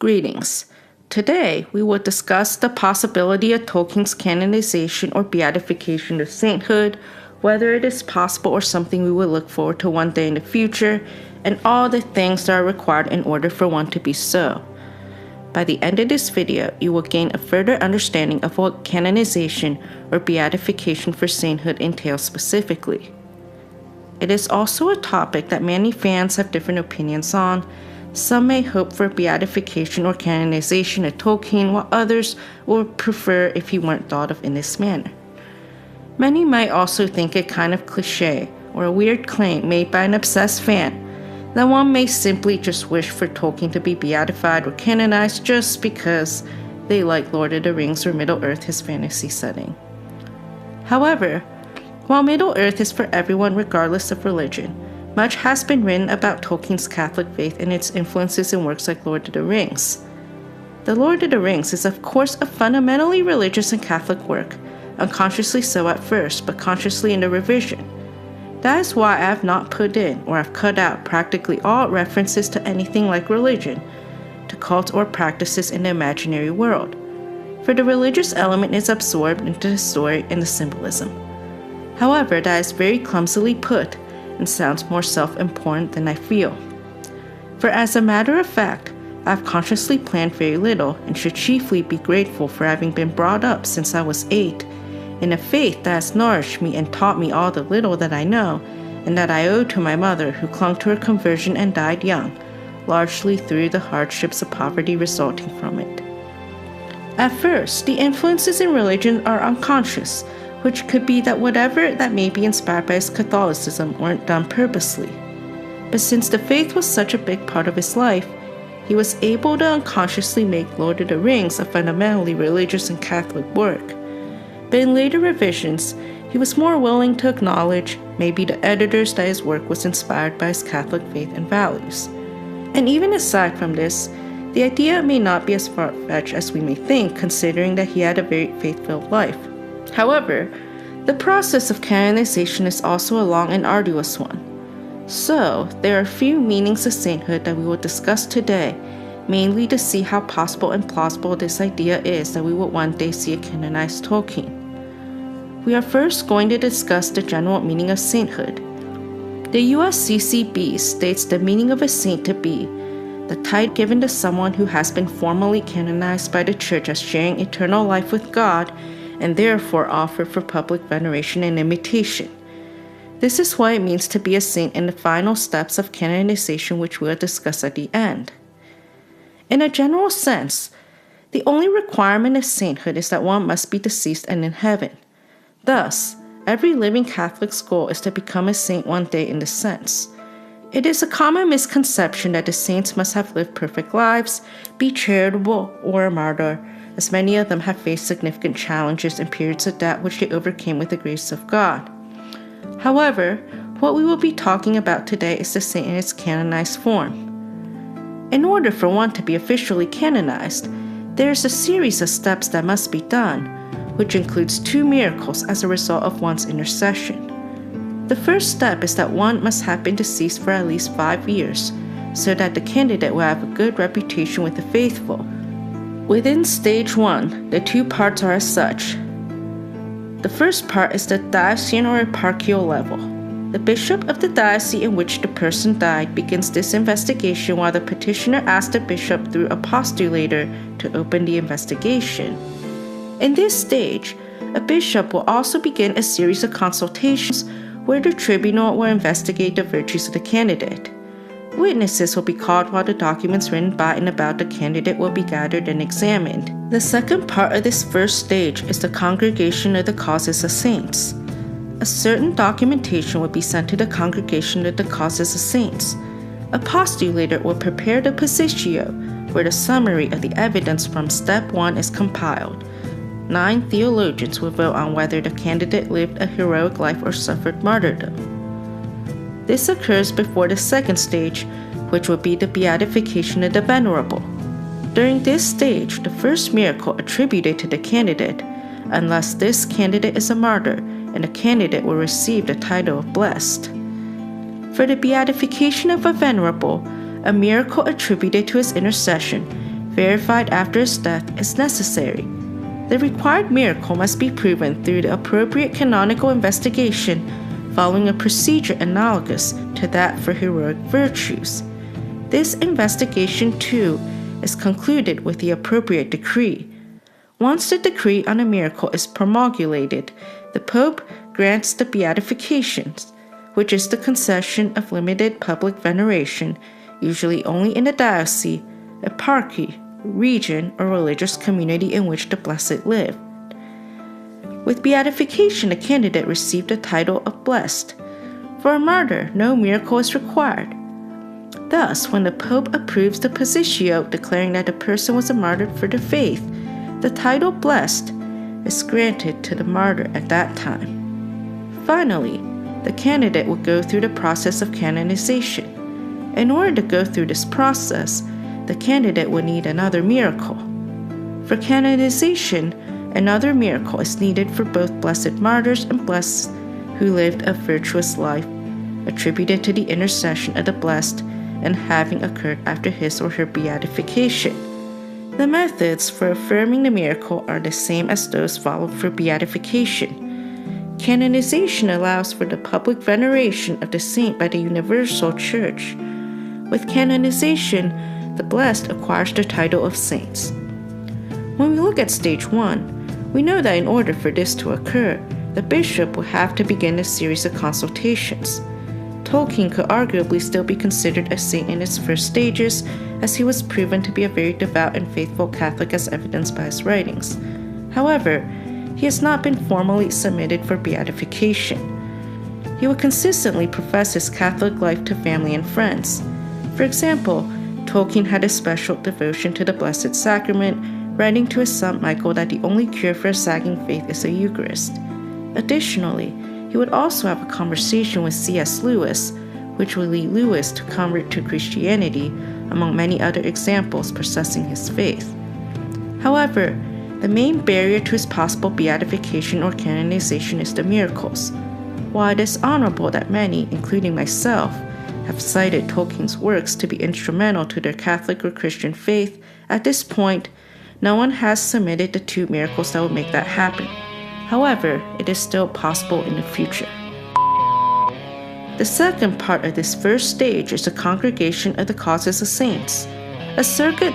Greetings. Today, we will discuss the possibility of Tolkien's canonization or beatification of sainthood, whether it is possible or something we will look forward to one day in the future, and all the things that are required in order for one to be so. By the end of this video, you will gain a further understanding of what canonization or beatification for sainthood entails specifically. It is also a topic that many fans have different opinions on. Some may hope for beatification or canonization of Tolkien, while others would prefer if he weren't thought of in this manner. Many might also think it kind of cliché or a weird claim made by an obsessed fan that one may simply just wish for Tolkien to be beatified or canonized just because they like Lord of the Rings or Middle-earth, his fantasy setting. However, while Middle-earth is for everyone regardless of religion, much has been written about Tolkien's Catholic faith and its influences in works like Lord of the Rings. The Lord of the Rings is of course a fundamentally religious and Catholic work, unconsciously so at first, but consciously in the revision. That is why I have not put in or have cut out practically all references to anything like religion, to cults or practices in the imaginary world, for the religious element is absorbed into the story and the symbolism. However, that is very clumsily put and sounds more self-important than I feel. For as a matter of fact, I have consciously planned very little and should chiefly be grateful for having been brought up since I was 8 in a faith that has nourished me and taught me all the little that I know, and that I owe to my mother who clung to her conversion and died young, largely through the hardships of poverty resulting from it. At first, the influences in religion are unconscious, which could be that whatever that may be inspired by his Catholicism weren't done purposely. But since the faith was such a big part of his life, he was able to unconsciously make Lord of the Rings a fundamentally religious and Catholic work. But in later revisions, he was more willing to acknowledge, maybe to editors, that his work was inspired by his Catholic faith and values. And even aside from this, the idea may not be as far-fetched as we may think, considering that he had a very faith-filled life. However, the process of canonization is also a long and arduous one. So, there are a few meanings of sainthood that we will discuss today, mainly to see how possible and plausible this idea is that we will one day see a canonized Tolkien. We are first going to discuss the general meaning of sainthood. The USCCB states the meaning of a saint to be the title given to someone who has been formally canonized by the Church as sharing eternal life with God, and therefore offered for public veneration and imitation. This is what it means to be a saint in the final steps of canonization, which we'll discuss at the end. In a general sense, the only requirement of sainthood is that one must be deceased and in heaven. Thus, every living Catholic's goal is to become a saint one day in this sense. It is a common misconception that the saints must have lived perfect lives, be charitable, or a martyr, as many of them have faced significant challenges and periods of doubt which they overcame with the grace of God. However, what we will be talking about today is the saint in its canonized form. In order for one to be officially canonized, there is a series of steps that must be done, which includes 2 miracles as a result of one's intercession. The first step is that one must have been deceased for at least 5 years, so that the candidate will have a good reputation with the faithful. Within stage 1, the 2 parts are as such. The first part is the diocesan or eparchial level. The bishop of the diocese in which the person died begins this investigation, while the petitioner asks the bishop through a postulator to open the investigation. In this stage, a bishop will also begin a series of consultations where the tribunal will investigate the virtues of the candidate. Witnesses will be called while the documents written by and about the candidate will be gathered and examined. The second part of this first stage is the congregation of the causes of saints. A certain documentation will be sent to the congregation of the causes of saints. A postulator will prepare the positio, where the summary of the evidence from step 1 is compiled. 9 theologians will vote on whether the candidate lived a heroic life or suffered martyrdom. This occurs before the second stage, which will be the beatification of the venerable. During this stage, the first miracle attributed to the candidate, unless this candidate is a martyr, and the candidate will receive the title of blessed. For the beatification of a venerable, a miracle attributed to his intercession, verified after his death, is necessary. The required miracle must be proven through the appropriate canonical investigation following a procedure analogous to that for heroic virtues. This investigation, too, is concluded with the appropriate decree. Once the decree on a miracle is promulgated, the Pope grants the beatifications, which is the concession of limited public veneration, usually only in a diocese, eparchy, region, or religious community in which the blessed lived. With beatification, a candidate received the title of blessed. For a martyr, no miracle is required. Thus, when the Pope approves the positio declaring that a person was a martyr for the faith, the title blessed is granted to the martyr at that time. Finally, the candidate will go through the process of canonization. In order to go through this process, the candidate would need another miracle. For canonization, another miracle is needed for both blessed martyrs and blessed who lived a virtuous life, attributed to the intercession of the blessed and having occurred after his or her beatification. The methods for affirming the miracle are the same as those followed for beatification. Canonization allows for the public veneration of the saint by the universal church. With canonization, the blessed acquires the title of saints. When we look at stage 1, we know that in order for this to occur, the bishop will have to begin a series of consultations. Tolkien could arguably still be considered a saint in its first stages, as he was proven to be a very devout and faithful Catholic as evidenced by his writings. However, he has not been formally submitted for beatification. He would consistently profess his Catholic life to family and friends. For example, Tolkien had a special devotion to the Blessed Sacrament, writing to his son Michael that the only cure for a sagging faith is the Eucharist. Additionally, he would also have a conversation with C.S. Lewis, which would lead Lewis to convert to Christianity, among many other examples professing his faith. However, the main barrier to his possible beatification or canonization is the miracles. While it is honorable that many, including myself, have cited Tolkien's works to be instrumental to their Catholic or Christian faith, at this point, no one has submitted the 2 miracles that would make that happen. However, it is still possible in the future. The second part of this first stage is the Congregation of the Causes of Saints, a circuit